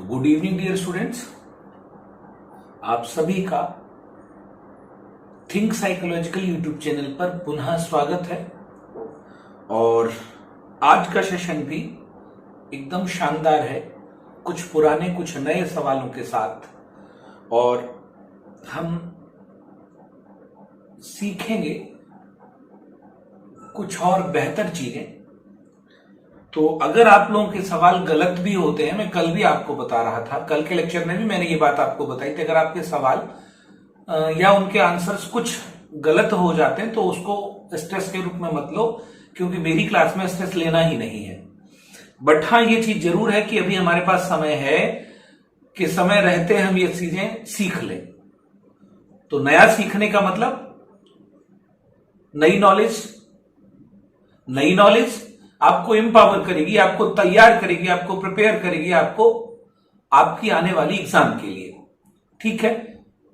तो good evening dear students, आप सभी का थिंक साइकोलॉजिकल यूट्यूब चैनल पर पुनः स्वागत है। और आज का सेशन भी एकदम शानदार है, कुछ पुराने कुछ नए सवालों के साथ। और हम सीखेंगे कुछ और बेहतर चीजें। तो अगर आप लोगों के सवाल गलत भी होते हैं, मैं कल भी आपको बता रहा था, कल के लेक्चर में भी मैंने ये बात आपको बताई थी, अगर आपके सवाल या उनके आंसर्स कुछ गलत हो जाते हैं तो उसको स्ट्रेस के रूप में मत लो, क्योंकि मेरी क्लास में स्ट्रेस लेना ही नहीं है। बट हाँ, ये चीज जरूर है कि अभी हमारे पास समय है कि समय रहते हम ये चीजें सीख लें। तो नया सीखने का मतलब नई नॉलेज आपको एम्पावर करेगी, आपको तैयार करेगी, आपको प्रिपेयर करेगी, आपको आपकी आने वाली एग्जाम के लिए। ठीक है,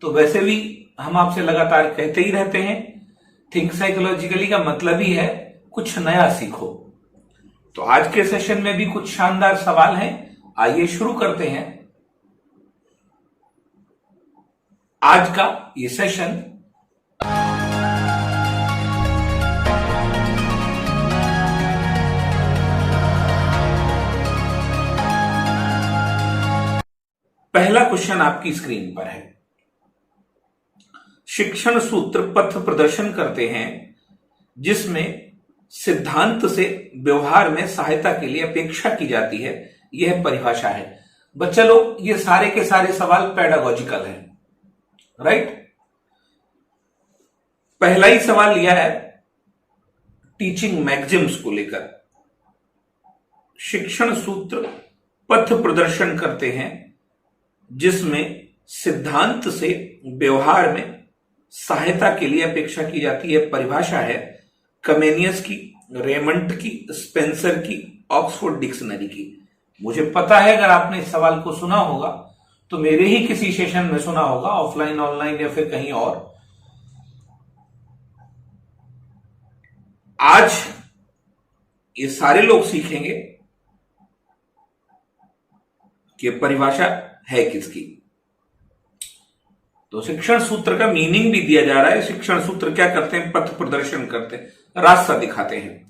तो वैसे भी हम आपसे लगातार कहते ही रहते हैं, थिंक साइकोलॉजिकली का मतलब ही है कुछ नया सीखो। तो आज के सेशन में भी कुछ शानदार सवाल हैं, आइए शुरू करते हैं आज का ये सेशन। पहला क्वेश्चन आपकी स्क्रीन पर है। शिक्षण सूत्र पथ प्रदर्शन करते हैं जिसमें सिद्धांत से व्यवहार में सहायता के लिए अपेक्षा की जाती है, यह परिभाषा है। बच्चा लोग, ये सारे के सारे सवाल पेडागोजिकल हैं, राइट। पहला ही सवाल लिया है टीचिंग मैगजिम्स को लेकर। शिक्षण सूत्र पथ प्रदर्शन करते हैं जिसमें सिद्धांत से व्यवहार में सहायता के लिए अपेक्षा की जाती है, परिभाषा है कमेनियस की, रेमंड की, स्पेंसर की, ऑक्सफोर्ड डिक्शनरी की। मुझे पता है अगर आपने इस सवाल को सुना होगा तो मेरे ही किसी सेशन में सुना होगा, ऑफलाइन, ऑनलाइन या फिर कहीं और। आज ये सारे लोग सीखेंगे कि परिभाषा है किसकी। तो शिक्षण सूत्र का मीनिंग भी दिया जा रहा है। शिक्षण सूत्र क्या करते हैं? पथ प्रदर्शन करते हैं, रास्ता दिखाते हैं,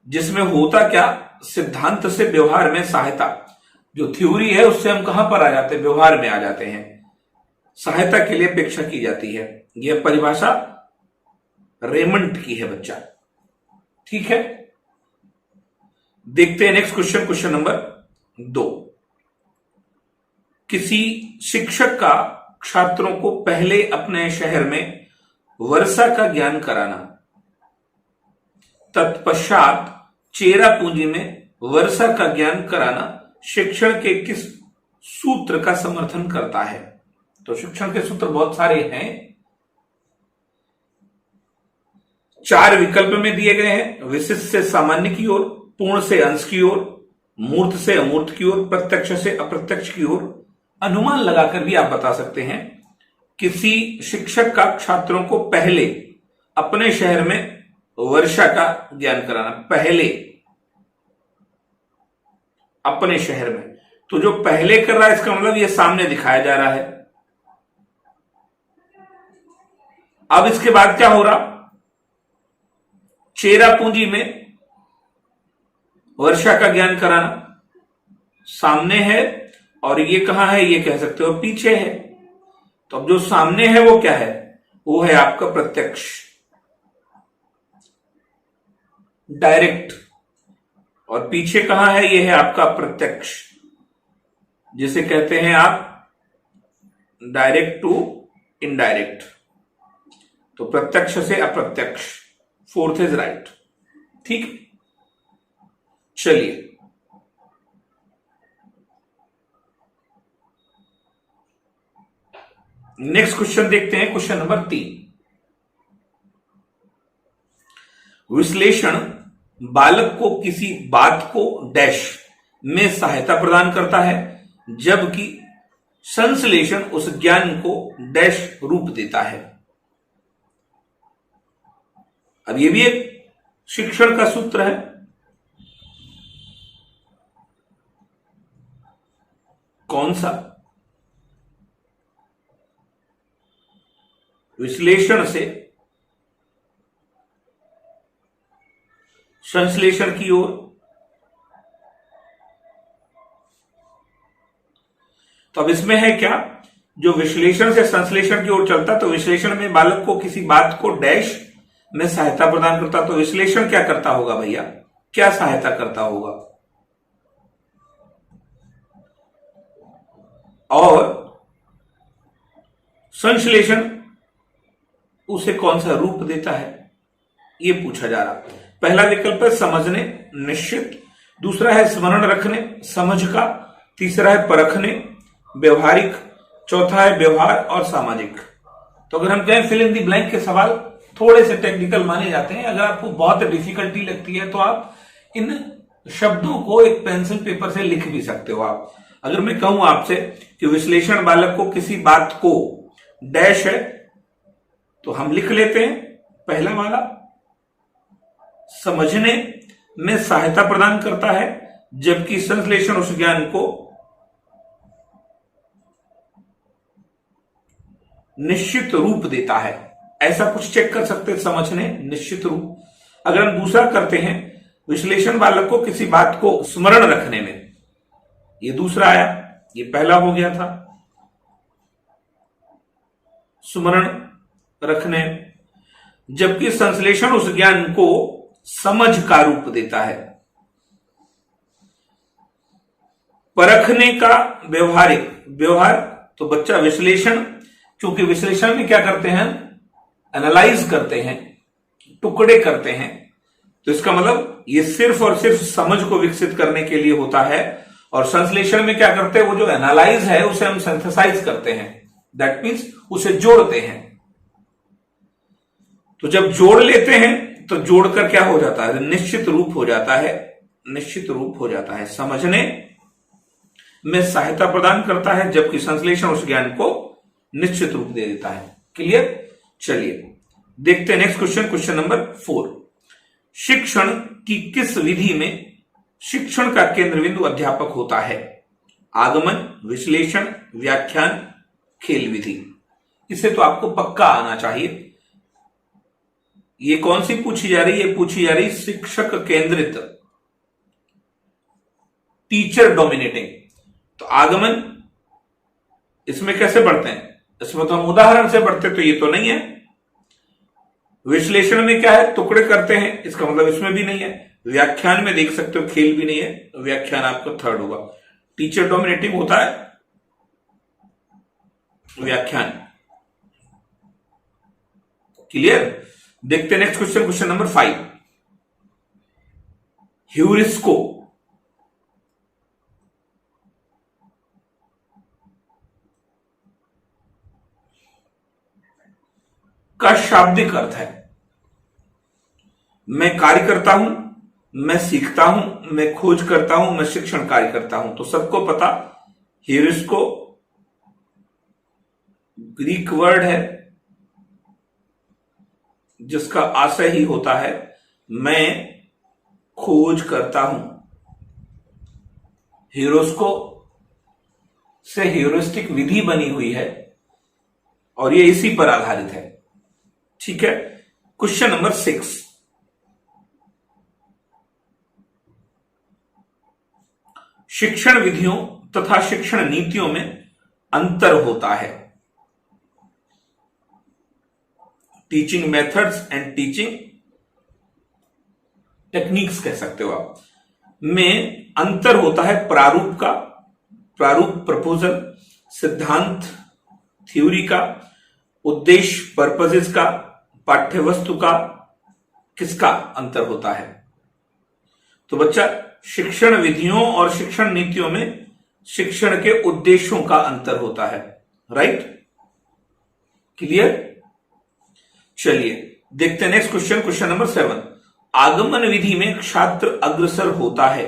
जिसमें होता क्या, सिद्धांत से व्यवहार में सहायता। जो थ्योरी है उससे हम कहां पर आ जाते हैं? व्यवहार में आ जाते हैं। सहायता के लिए अपेक्षा की जाती है, यह परिभाषा रेमंड की है बच्चा। ठीक है, देखते हैं नेक्स्ट क्वेश्चन, क्वेश्चन नंबर 2। किसी शिक्षक का छात्रों को पहले अपने शहर में वर्षा का ज्ञान कराना, तत्पश्चात चेरापूंजी में वर्षा का ज्ञान कराना शिक्षण के किस सूत्र का समर्थन करता है? तो शिक्षण के सूत्र बहुत सारे हैं, 4 विकल्प में दिए गए हैं। विशिष्ट से सामान्य की ओर, पूर्ण से अंश की ओर, मूर्त से अमूर्त की ओर, प्रत्यक्ष से अप्रत्यक्ष की ओर। अनुमान लगाकर भी आप बता सकते हैं। किसी शिक्षक का छात्रों को पहले अपने शहर में वर्षा का ज्ञान कराना, पहले अपने शहर में। तो जो पहले कर रहा है इसका मतलब ये सामने दिखाया जा रहा है। अब इसके बाद क्या हो रहा? चेरापूंजी में वर्षा का ज्ञान कराना सामने है, और ये कहां है? ये कह सकते हो पीछे है। तो अब जो सामने है वो क्या है? वो है आपका प्रत्यक्ष, डायरेक्ट। और पीछे कहां है? ये है आपका प्रत्यक्ष, जिसे कहते हैं आप डायरेक्ट टू इनडायरेक्ट। तो प्रत्यक्ष से अप्रत्यक्ष, 4th इज राइट। ठीक, चलिए नेक्स्ट क्वेश्चन देखते हैं, क्वेश्चन नंबर 3। विश्लेषण बालक को किसी बात को डैश में सहायता प्रदान करता है, जबकि संश्लेषण उस ज्ञान को डैश रूप देता है। अब यह भी एक शिक्षण का सूत्र है। कौन सा विश्लेषण से संश्लेषण की ओर, तो अब इसमें है क्या, जो विश्लेषण से संश्लेषण की ओर चलता, तो विश्लेषण में बालक को किसी बात को डैश में सहायता प्रदान करता, तो विश्लेषण क्या करता होगा भैया, क्या सहायता करता होगा, और संश्लेषण उसे कौन सा रूप देता है, ये पूछा जा रहा। पहला विकल्प है समझने, निश्चित। दूसरा है स्मरण रखने, समझ का। तीसरा है परखने, व्यवहारिक। चौथा है व्यवहार और सामाजिक। तो अगर हम कहें फिल इन दी ब्लैंक के सवाल थोड़े से टेक्निकल माने जाते हैं। अगर आपको बहुत डिफिकल्टी लगती है तो आप इन शब्दों को एक पेंसिल पेपर से लिख भी सकते हो आप। अगर मैं कहूं आपसे कि विश्लेषण बालक को किसी बात को डैश है, तो हम लिख लेते हैं पहला वाला, समझने में सहायता प्रदान करता है, जबकि संश्लेषण उस ज्ञान को निश्चित रूप देता है। ऐसा कुछ चेक कर सकते हैं, समझने निश्चित रूप। अगर हम दूसरा करते हैं, विश्लेषण बालक को किसी बात को स्मरण रखने में, ये दूसरा आया, ये पहला हो गया था स्मरण रखने, जबकि संश्लेषण उस ज्ञान को समझ का रूप देता है। परखने का व्यवहारिक, व्यवहार, तो बच्चा विश्लेषण, क्योंकि विश्लेषण में क्या करते हैं, एनालाइज करते हैं, टुकड़े करते हैं, तो इसका मतलब ये सिर्फ और सिर्फ समझ को विकसित करने के लिए होता है। और संश्लेषण में क्या करते हैं, वो जो एनालाइज है उसे हम सिंथेसाइज करते हैं, दैट मीन्स उसे जोड़ते हैं। तो जब जोड़ लेते हैं तो जोड़कर क्या हो जाता है, निश्चित रूप हो जाता है, निश्चित रूप हो जाता है। समझने में सहायता प्रदान करता है, जबकि संश्लेषण उस ज्ञान को निश्चित रूप दे देता है। क्लियर? चलिए देखते हैं नेक्स्ट क्वेश्चन, क्वेश्चन नंबर 4। शिक्षण की किस विधि में शिक्षण का केंद्र बिंदु अध्यापक होता है? आगमन, विश्लेषण, व्याख्यान, खेल विधि। इसे तो आपको पक्का आना चाहिए। ये कौन सी पूछी जा रही है? पूछी जा रही शिक्षक केंद्रित, टीचर डोमिनेटिंग। तो आगमन, इसमें कैसे बढ़ते हैं? इसमें तो हम उदाहरण से बढ़ते, तो ये तो नहीं है। विश्लेषण में क्या है, टुकड़े करते हैं, इसका मतलब इसमें भी नहीं है। व्याख्यान में देख सकते हो खेल भी नहीं है, व्याख्यान आपका थर्ड होगा। टीचर डोमिनेटिंग होता है व्याख्यान। क्लियर? देखते हैं नेक्स्ट क्वेश्चन, क्वेश्चन नंबर 5। ह्यूरिस्को का शाब्दिक अर्थ है मैं कार्य करता हूं, मैं सीखता हूं, मैं खोज करता हूं, मैं शिक्षण कार्य करता हूं। तो सबको पता ह्यूरिस्को ग्रीक वर्ड है जिसका आशय ही होता है मैं खोज करता हूं। ह्यूरिस्को से ह्यूरिस्टिक विधि बनी हुई है और ये इसी पर आधारित है। ठीक है, क्वेश्चन नंबर 6। शिक्षण विधियों तथा शिक्षण नीतियों में अंतर होता है। Teaching methods and teaching techniques कह सकते हो आप, में अंतर होता है प्रारूप का, प्रारूप प्रपोजल, सिद्धांत थ्योरी का, उद्देश्य पर्पसेस का, पाठ्य वस्तु का, किसका अंतर होता है? तो बच्चा शिक्षण विधियों और शिक्षण नीतियों में शिक्षण के उद्देश्यों का अंतर होता है। राइट? क्लियर? चलिए देखते हैं नेक्स्ट क्वेश्चन, क्वेश्चन नंबर 7। आगमन विधि में छात्र अग्रसर होता है।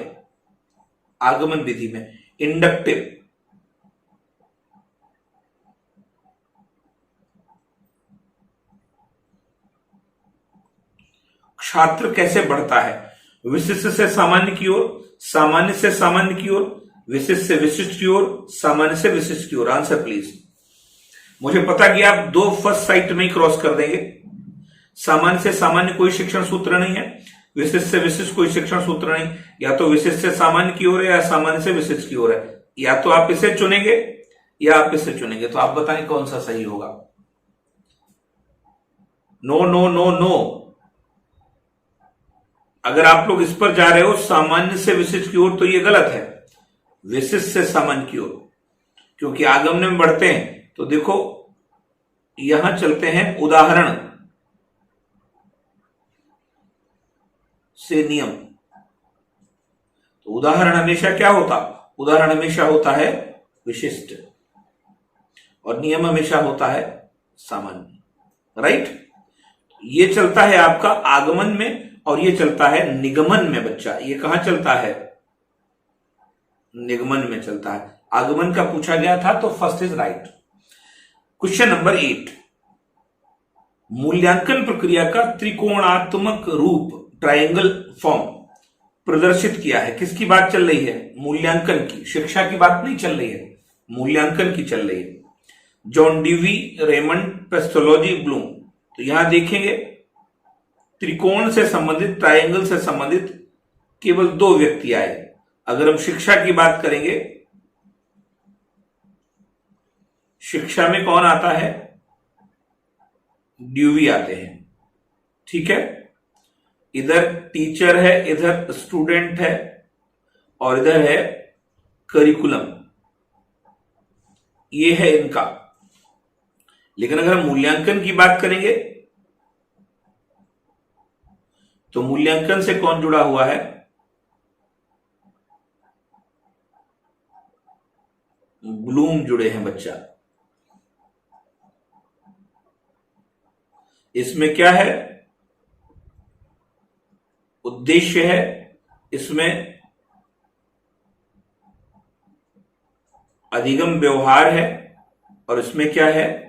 आगमन विधि में इंडक्टिव, छात्र कैसे बढ़ता है? विशिष्ट से सामान्य की ओर, सामान्य से सामान्य की ओर, विशिष्ट से विशिष्ट की ओर, सामान्य से विशिष्ट की ओर। Answer please. मुझे पता कि आप दो फर्स्ट साइट में ही क्रॉस कर देंगे। सामान्य से सामान्य कोई शिक्षण सूत्र नहीं है, विशिष्ट से विशिष्ट कोई शिक्षण सूत्र नहीं। या तो विशिष्ट से सामान्य की ओर है या सामान्य से विशिष्ट की ओर है। या तो आप इसे चुनेंगे या आप इसे चुनेंगे। तो आप बताएं कौन सा सही होगा। No no no no. अगर आप लोग इस पर जा रहे हो सामान्य से विशिष्ट की ओर, तो ये गलत है, विशिष्ट से सामान्य की ओर, क्योंकि आगमन में बढ़ते हैं। तो देखो यहां चलते हैं उदाहरण से नियम। तो उदाहरण हमेशा क्या होता, उदाहरण हमेशा होता है विशिष्ट, और नियम हमेशा होता है सामान्य। राइट। ये चलता है आपका आगमन में और ये चलता है निगमन में। बच्चा ये कहां चलता है, निगमन में चलता है। आगमन का पूछा गया था तो first is right. Question number 8, मूल्यांकन प्रक्रिया का त्रिकोणात्मक रूप ट्रायंगल फॉर्म प्रदर्शित किया है। किसकी बात चल रही है, मूल्यांकन की। शिक्षा की बात नहीं चल रही है, मूल्यांकन की चल रही है। John Dewey, Raymond, pestology, Bloom. तो यहां देखेंगे त्रिकोण से संबंधित, ट्रायंगल से संबंधित केवल 2 व्यक्ति आए। अगर हम शिक्षा की बात करेंगे, शिक्षा में कौन आता है, ड्यूवी आते हैं। ठीक है। इधर टीचर है, इधर स्टूडेंट है, और इधर है करिकुलम। ये है इनका। लेकिन अगर हम मूल्यांकन की बात करेंगे तो मूल्यांकन से कौन जुड़ा हुआ है, ब्लूम जुड़े हैं बच्चा। इसमें क्या है, उद्देश्य है, इसमें अधिगम व्यवहार है, और इसमें क्या है,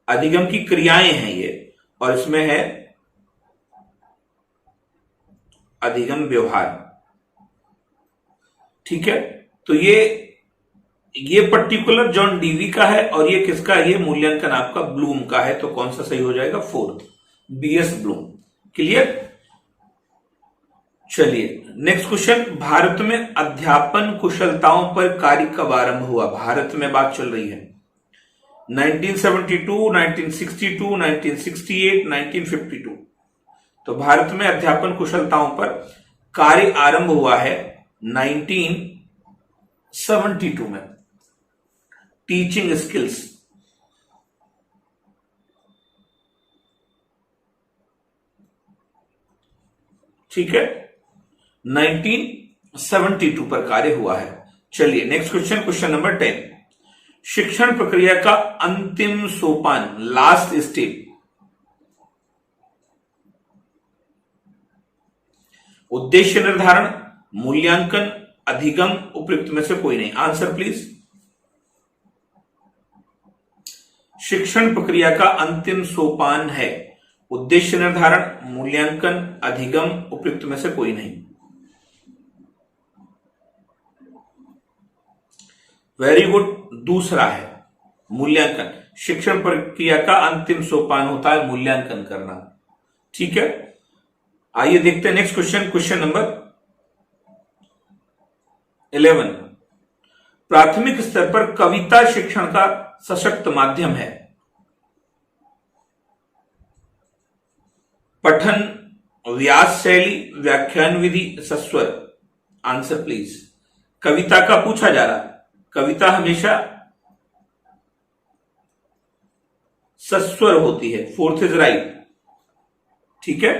अधिगम की क्रियाएं हैं ये, और इसमें है अधिगम व्यवहार। ठीक है। तो ये पर्टिकुलर जॉन डीवी का है, और ये किसका, ये मूल्यांकन आपका ब्लूम का है। तो कौन सा सही हो जाएगा, 4th, बीएस ब्लूम। क्लियर। चलिए नेक्स्ट क्वेश्चन, भारत में अध्यापन कुशलताओं पर कार्य कब आरंभ हुआ। भारत में बात चल रही है। 1972, 1962, 1968, 1952। तो भारत में अध्यापन कुशलताओं पर कार्य आरंभ हुआ है 1972 में। Teaching skills. ठीक है, 1972 पर कार्य हुआ है। चलिए नेक्स्ट क्वेश्चन, क्वेश्चन नंबर 10, शिक्षण प्रक्रिया का अंतिम सोपान, लास्ट स्टेप। उद्देश्य निर्धारण, मूल्यांकन, अधिगम, उपयुक्त में से कोई नहीं। Answer please. शिक्षण प्रक्रिया का अंतिम सोपान है उद्देश्य निर्धारण, मूल्यांकन, अधिगम, उपयुक्त में से कोई नहीं। Very good. दूसरा है मूल्यांकन। शिक्षण प्रक्रिया का अंतिम सोपान होता है मूल्यांकन करना। ठीक है, आइए देखते हैं नेक्स्ट क्वेश्चन, क्वेश्चन नंबर 11, प्राथमिक स्तर पर कविता शिक्षण का सशक्त माध्यम है। पठन, व्यास शैली, व्याख्यान विधि, सस्वर। Answer please. कविता का पूछा जा रहा, कविता हमेशा सस्वर होती है। 4th is right. ठीक है,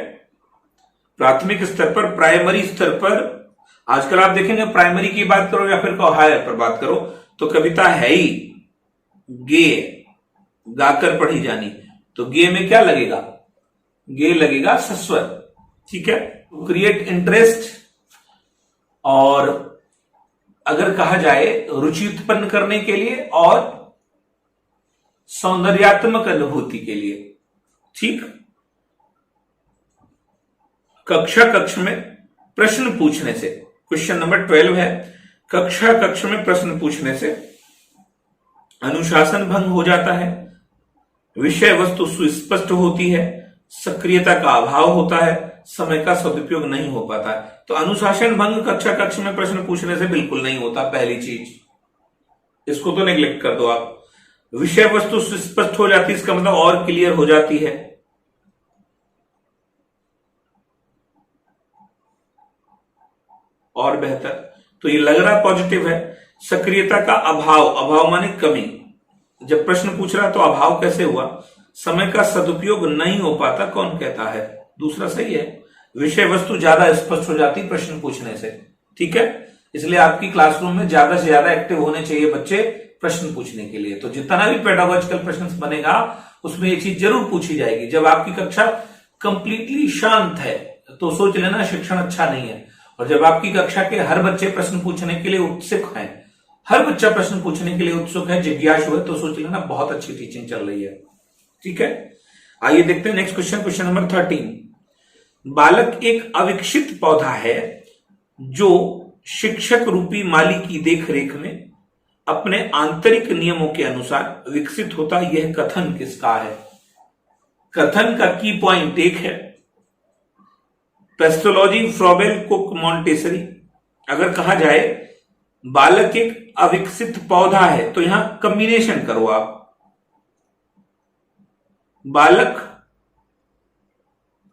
प्राथमिक स्तर पर, प्राइमरी स्तर पर, आजकल आप देखेंगे प्राइमरी की बात करो या फिर हायर पर बात करो तो कविता है ही गे, गाकर पढ़ी जानी। तो गे में क्या लगेगा, गे लगेगा सस्वर। ठीक है, क्रिएट इंटरेस्ट, और अगर कहा जाए रुचि उत्पन्न करने के लिए और सौंदर्यात्मक अनुभूति के लिए। ठीक, कक्षा कक्ष में प्रश्न पूछने से, क्वेश्चन नंबर 12 है, कक्षा कक्ष में प्रश्न पूछने से अनुशासन भंग हो जाता है, विषय वस्तु सुस्पष्ट होती है, सक्रियता का अभाव होता है, समय का सदुपयोग नहीं हो पाता है। तो अनुशासन भंग कक्षा कक्ष में प्रश्न पूछने से बिल्कुल नहीं होता, पहली चीज, इसको तो नेग्लेक्ट कर दो आप। विषय वस्तु सुस्पष्ट हो जाती है, इसका मतलब और क्लियर हो जाती है। और बेहतर, तो ये लग रहा पॉजिटिव है। सक्रियता का अभाव, अभाव माने कमी, जब प्रश्न पूछ रहा तो अभाव कैसे हुआ। समय का सदुपयोग नहीं हो पाता, कौन कहता है, दूसरा सही है। विषय वस्तु ज्यादा स्पष्ट हो जाती प्रश्न पूछने से, ठीक है। इसलिए आपकी क्लासरूम में ज्यादा से ज्यादा एक्टिव होने चाहिए बच्चे प्रश्न पूछने के लिए। तो जितना भी पेडागोजिकल प्रश्न बनेगा उसमें ये चीज जरूर पूछी जाएगी। जब आपकी कक्षा कंप्लीटली शांत है तो सोच लेना शिक्षण अच्छा नहीं है, और जब आपकी कक्षा के हर बच्चे प्रश्न पूछने के लिए उत्सुक हैं, हर बच्चा प्रश्न पूछने के लिए उत्सुक है, जिज्ञासु है, तो सोच लेना बहुत अच्छी टीचिंग चल रही है, ठीक है। आइए देखते हैं नेक्स्ट क्वेश्चन, क्वेश्चन नंबर 13। बालक एक अविकसित पौधा है जो शिक्षक रूपी माली की देखरेख में अपने आंतरिक नियमों के अनुसार विकसित होता, यह कथन किसका है। कथन का की पॉइंट एक है पेस्टोलॉजी, फ्रॉबेल, कुक, मॉन्टेसरी। अगर कहा जाए बालक एक अविकसित पौधा है तो यहां कॉम्बिनेशन करो आप, बालक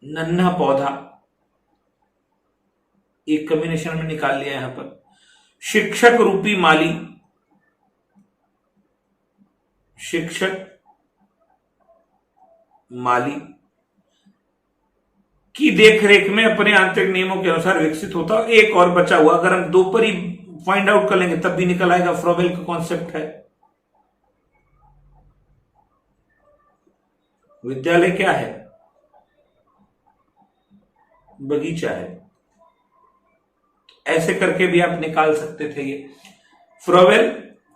नन्हा पौधा, एक कॉम्बिनेशन में निकाल लिया यहां पर। शिक्षक रूपी माली, शिक्षक माली की देखरेख में अपने आंतरिक नियमों के अनुसार विकसित होता। एक और बचा हुआ, अगर हम दो पर ही फाइंड आउट कर लेंगे तब भी निकल आएगा, फ्रॉबेल का कॉन्सेप्ट है। विद्यालय क्या है, बगीचा है, ऐसे करके भी आप निकाल सकते थे ये। फ्रॉबेल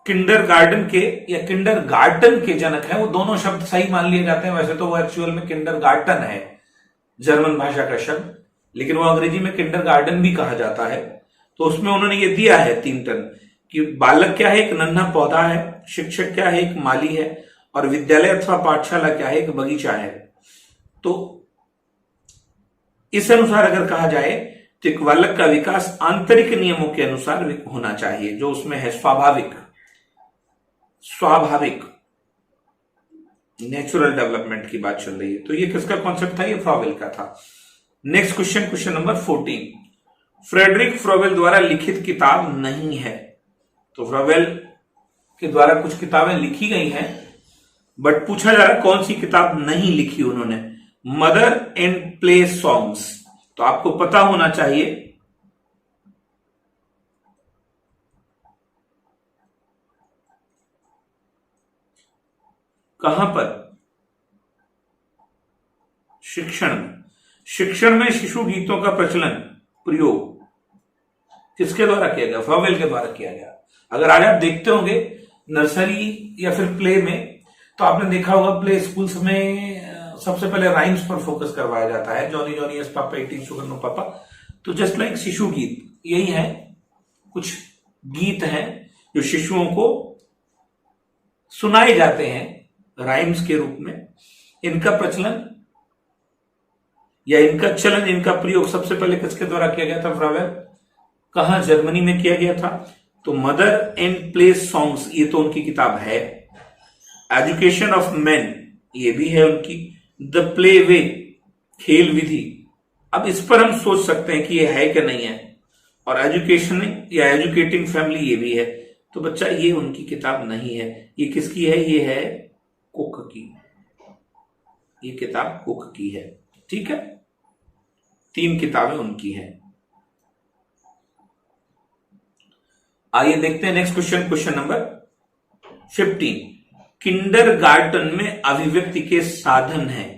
किंडरगार्टन के या किंडरगार्टन के जनक है, वो दोनों शब्द सही मान लिए जाते हैं। वैसे तो वो एक्चुअल में किंडरगार्टन है, जर्मन भाषा का शब्द, लेकिन वो अंग्रेजी में किंडरगार्टन भी कहा जाता है। तो उसमें उन्होंने ये दिया है 3 टर्म कि बालक क्या है, एक नन्हा पौधा है, शिक्षक क्या है, एक माली है, और विद्यालय अथवा पाठशाला क्या है, एक बगीचा है। तो इस अनुसार अगर कहा जाए तो एक बालक का विकास आंतरिक नियमों के अनुसार होना चाहिए, जो उसमें है स्वाभाविक, स्वाभाविक नेचुरल डेवलपमेंट की बात चल रही है। तो ये किसका कॉन्सेप्ट था, ये फ्रॉबेल का था। Next question, question number 14। Friedrich Froebel द्वारा लिखित किताब नहीं है। तो फ्रॉबेल के द्वारा कुछ किताबें लिखी गई हैं, बट पूछा जा रहा कौन सी किताब नहीं लिखी उन्होंने। मदर एंड प्ले सॉन्ग्स, तो आपको पता होना चाहिए कहां पर, शिक्षण में। शिक्षण में शिशु गीतों का प्रचलन, प्रयोग किसके द्वारा किया गया, फ्रॉबेल के द्वारा किया गया। अगर आज आप देखते होंगे नर्सरी या फिर प्ले में, तो आपने देखा होगा प्ले स्कूल्स में सबसे पहले राइम्स पर फोकस करवाया जाता है, Johnny Johnny yes papa eating sugar no papa. तो जस्ट लाइक शिशु गीत यही है, कुछ गीत हैं जो शिशुओं को सुनाए जाते हैं राइम्स के रूप में। इनका प्रचलन या इनका चलन, इनका प्रयोग सबसे पहले किसके द्वारा किया गया था, फ्रॉबेल। कहां, जर्मनी में किया गया था। तो मदर एंड प्ले सॉन्ग्स, ये तो उनकी किताब है। एजुकेशन ऑफ मैन, ये भी है उनकी। द प्ले वे, खेल विधि। अब इस पर हम सोच सकते हैं कि ये है कि नहीं है। और एजुकेशन या एजुकेटिंग फैमिली, ये भी है। तो बच्चा ये उनकी किताब नहीं है। ये किसकी है, ये है कुक की, ये किताब कुक की है, ठीक है। 3 किताबें उनकी हैं। आइए देखते हैं next question, question number 15। Kindergarten में अभिव्यक्ति के साधन हैं।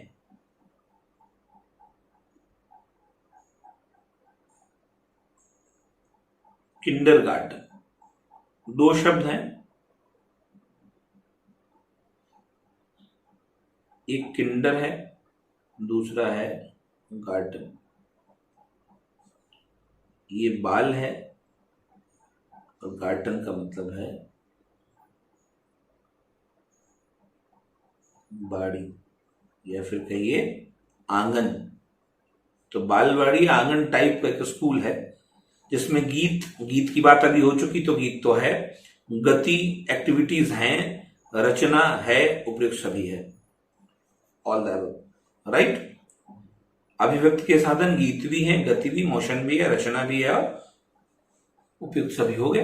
किंडरगार्टन, 2 शब्द हैं, एक किंडर है, दूसरा है गार्डन। ये बाल है और गार्डन का मतलब है बाड़ी या फिर कहिए आंगन। तो बालवाड़ी आंगन टाइप का एक स्कूल है जिसमें गीत की बात अभी हो चुकी, तो गीत तो है, गति एक्टिविटीज हैं, रचना है, उपयुक्त सभी है, ऑल द अबव, राइट। अभिव्यक्ति के साधन गीत भी हैं, गति भी, मोशन भी है, रचना भी है और उपयुक्त सभी हो गए।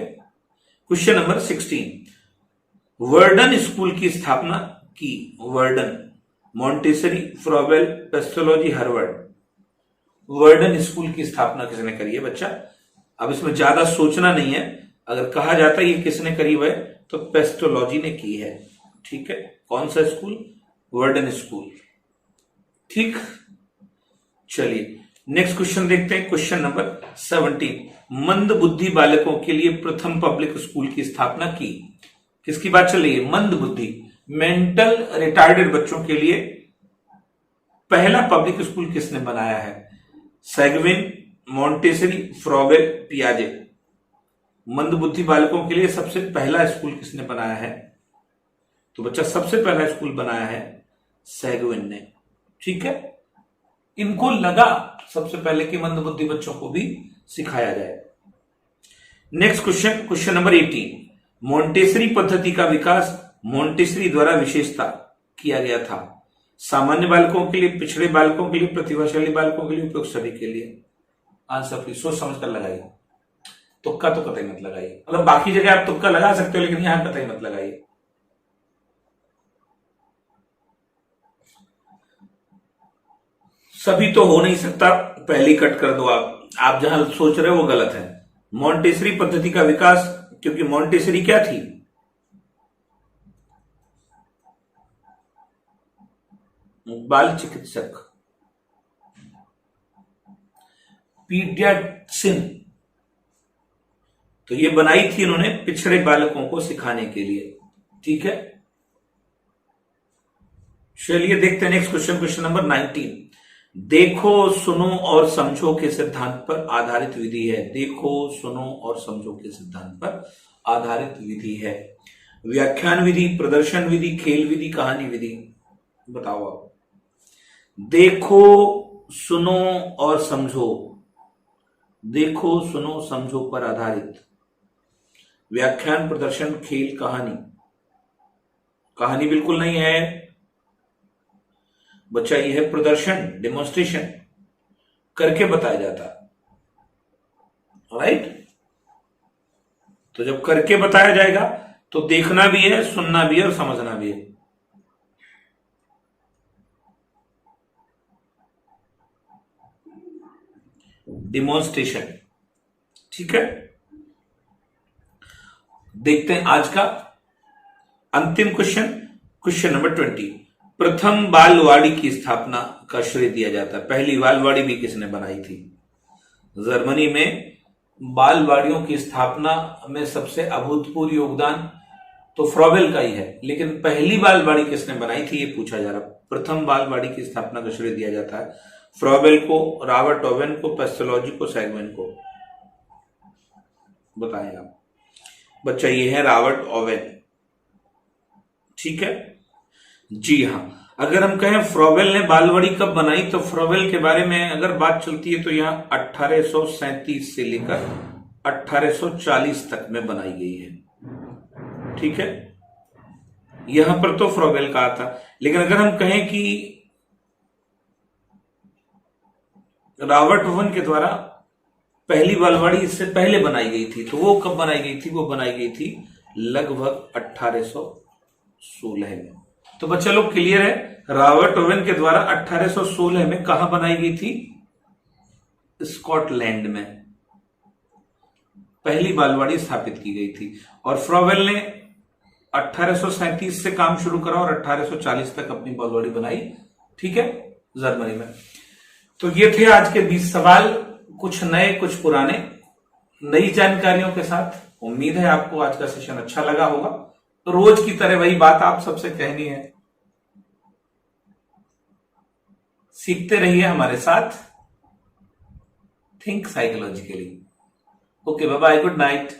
क्वेश्चन नंबर 16, वर्डन स्कूल की स्थापना की। वर्डन, Montessori, Froebel, pestology, Harvard. वर्डन school की स्थापना किसने करी है बच्चा? अब इसमें ज्यादा सोचना नहीं है, अगर कहा जाता है ये किसने करी है तो पेस्टोलॉजी ने की है। ठीक है, कौन सा स्कूल? वर्डन स्कूल। ठीक, चलिए नेक्स्ट क्वेश्चन देखते हैं। क्वेश्चन नंबर 17, मंद बुद्धि बालकों के लिए प्रथम पब्लिक स्कूल की स्थापना की। किसकी बात चल रही है? मंद बुद्धि, मेंटल रिटार्डेड बच्चों के लिए पहला पब्लिक स्कूल किसने बनाया है? सैगविन, मॉन्टेसरी, फ्रॉबेल, पियाजे। मंद बुद्धि बालकों के लिए सबसे पहला स्कूल किसने बनाया है? तो बच्चा सबसे पहला स्कूल बनाया है सैगविन ने। ठीक है, इनको लगा सबसे पहले कि मंद बुद्धि बच्चों को भी सिखाया जाए। Next question, question number 18, Montessori पद्धति का विकास मॉन्टेसरी द्वारा विशेषता किया गया था। सामान्य बालकों के लिए, पिछड़े बालकों के लिए, प्रतिभाशाली बालकों के लिए, उपयुक्त सभी के लिए। आंसर प्लीज सोच समझ कर लगाइए। तुक्का तो कतई मत लगाइए, मतलब बाकी जगह आप तुक्का लगा सकते हो लेकिन यहां कतई मत लगाइए। सभी तो हो नहीं सकता, पहली कट कर दो। आप जहां सोच रहे हो वो गलत है। मॉन्टेसरी पद्धति का विकास, क्योंकि मॉन्टेसरी क्या थी? बाल चिकित्सक, पीडियाट्रिशियन। तो ये बनाई थी इन्होंने पिछड़े बालकों को सिखाने के लिए। ठीक है, चलिए देखते हैं नेक्स्ट क्वेश्चन, क्वेश्चन नंबर 19, देखो सुनो और समझो के सिद्धांत पर आधारित विधि है। देखो सुनो और समझो के सिद्धांत पर आधारित विधि है। व्याख्यान विधि, प्रदर्शन विधि, खेल विधि, कहानी विधि, बताओ आप। देखो सुनो और समझो, देखो सुनो समझो पर आधारित। व्याख्यान, प्रदर्शन, खेल, कहानी। कहानी बिल्कुल नहीं है बच्चा, यह है प्रदर्शन, डेमोन्स्ट्रेशन, करके बताया जाता। राइट, तो जब करके बताया जाएगा तो देखना भी है, सुनना भी है और समझना भी है। डिमॉन्स्ट्रेशन। ठीक है, देखते हैं आज का अंतिम क्वेश्चन, क्वेश्चन नंबर 20, प्रथम बालवाड़ी की स्थापना का श्रेय दिया जाता है। पहली बालवाड़ी भी किसने बनाई थी? जर्मनी में बालवाड़ियों की स्थापना में सबसे अभूतपूर्व योगदान तो फ्रॉबेल का ही है, लेकिन पहली बालवाड़ी किसने बनाई थी ये पूछा जा रहा। प्रथम बालवाड़ी की स्थापना का श्रेय दिया जाता है फ्रॉबेल को, रॉबर्ट ओवेन को, पेस्टोलॉजी को, सैगविन को। बताएं आप बच्चा, ये है रॉबर्ट ओवेन। ठीक है जी हाँ, अगर हम कहें फ्रॉबेल ने बालवाड़ी कब बनाई तो फ्रॉबेल के बारे में अगर बात चलती है तो यहां 1837 से लेकर 1840 तक में बनाई गई है। ठीक है, यहां पर तो फ्रॉबेल का था, लेकिन अगर हम कहें कि रॉबर्ट ओवन के द्वारा पहली बालवाड़ी इससे पहले बनाई गई थी, तो वो कब बनाई गई थी? वो बनाई गई थी लगभग 1816 में। तो बच्चा लोग क्लियर है, रॉबर्ट ओवेन के द्वारा 1816 में कहां बनाई गई थी? स्कॉटलैंड में पहली बालवाड़ी स्थापित की गई थी। और फ्रॉबेल ने 1837 से काम शुरू करा और 1840 तक अपनी बालवाड़ी बनाई। ठीक है, जर्मनी में। तो ये थे आज के 20 सवाल, कुछ नए कुछ पुराने, नई जानकारियों के साथ। उम्मीद है आपको आज का सेशन अच्छा लगा होगा। तो रोज की तरह वही बात आप सबसे कहनी है, सीखते रहिए हमारे साथ, think psychologically. Okay, bye bye, good night.